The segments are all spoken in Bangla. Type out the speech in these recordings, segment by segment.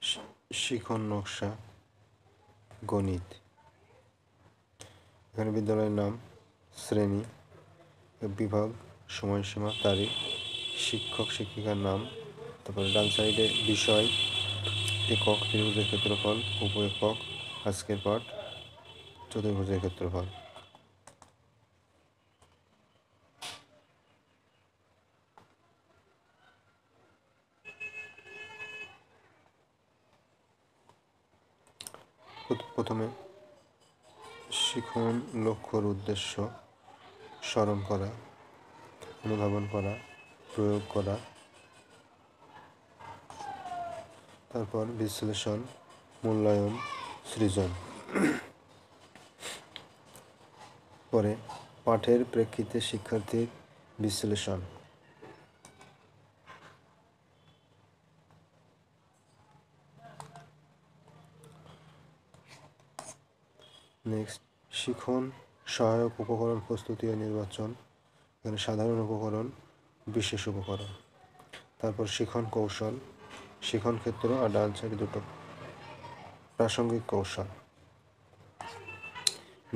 শিখন নকশা, গণিত। এখানে বিদ্যালয়ের নাম, শ্রেণী, বিভাগ, সময়সীমা, তারিখ, শিক্ষক শিক্ষিকার নাম। তারপরে ডান সাইডে বিষয়, একক, ত্রিভুজের ক্ষেত্রফল, উপ একক, আজকের পাঠ, চতুর্ভুজের ক্ষেত্রফল। প্রথমে শিখন লক্ষ্যর উদ্দেশ্য স্মরণ করা, অনুধাবন করা, প্রয়োগ করা। তারপর বিশ্লেষণ, মূল্যায়ন, সৃজন। পরে পাঠের প্রেক্ষিতে শিক্ষার্থীর বিশ্লেষণ। নেক্সট, শিখন সহায়ক উপকরণ প্রস্তুতি ও নির্বাচন। এখানে সাধারণ উপকরণ, বিশেষ উপকরণ। তারপর শিখন কৌশল, শিখন ক্ষেত্র, আর ডান সাইডে দুটো প্রাসঙ্গিক কৌশল।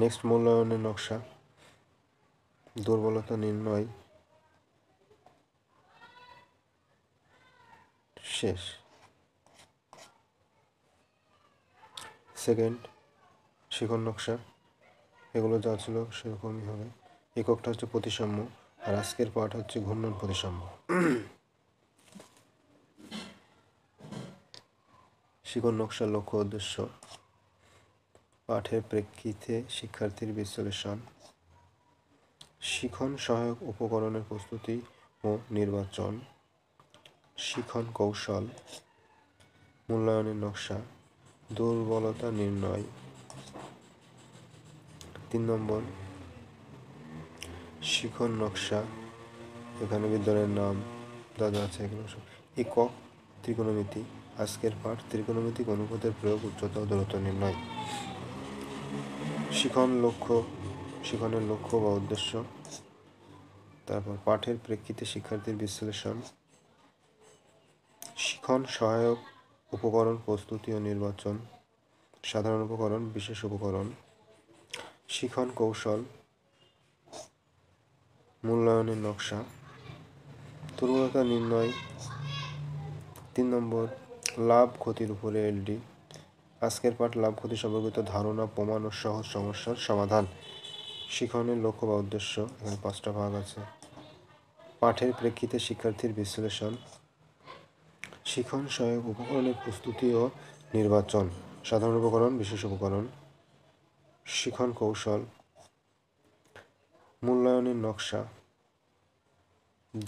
নেক্সট, মূল্যায়নের নকশা, দুর্বলতা নির্ণয়, শেষ। সেকেন্ড, শিখন নকশা, এগুলো যা ছিল সেরকমই হবে। এককটা হচ্ছে প্রতিসাম্য, আর আজকের পাঠ হচ্ছে ঘূর্ণন প্রতিসাম্য। শিখন নকশার লক্ষ্য উদ্দেশ্য, পাঠের প্রেক্ষিতে শিক্ষার্থীর বিশ্লেষণ, শিখন সহায়ক উপকরণের প্রস্তুতি ও নির্বাচন, শিখন কৌশল, মূল্যায়নের নকশা, দুর্বলতা নির্ণয়। 3 নম্বর, শিখন নকশা, এখানে বিদ্যালয়ের নাম যা যা আছে এগুলো সব। একক, ত্রিকোণমিতি, আজকের পাঠ ত্রিকোণমিতিক অনুপাতের প্রয়োগ, উচ্চতা ও দূরত্ব নির্ণয়। শিখনের লক্ষ্য বা উদ্দেশ্য। তারপর পাঠের প্রেক্ষিতে শিক্ষার্থীর বিশ্লেষণ, শিখন সহায়ক উপকরণ প্রস্তুতি ও নির্বাচন, সাধারণ উপকরণ, বিশেষ উপকরণ, শিখন কৌশল, মূল্যায়নের নকশা, দুর্বলতা নির্ণয়। 3 নম্বর, লাভ ক্ষতির উপরে এলডি, আজকের পাঠ লাভ ক্ষতি সম্পর্কিত ধারণা, প্রমাণ ও সহজ সমস্যার সমাধান। শিখনের লক্ষ্য বা উদ্দেশ্য, এখানে 5টা ভাগ আছে। পাঠের প্রেক্ষিতে শিক্ষার্থীর বিশ্লেষণ, শিখন সহায়ক উপকরণের প্রস্তুতি ও নির্বাচন, সাধারণ উপকরণ, বিশেষ উপকরণ, শিখন কৌশল, মূল্যায়নের নকশা,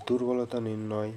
দুর্বলতা নির্ণয়,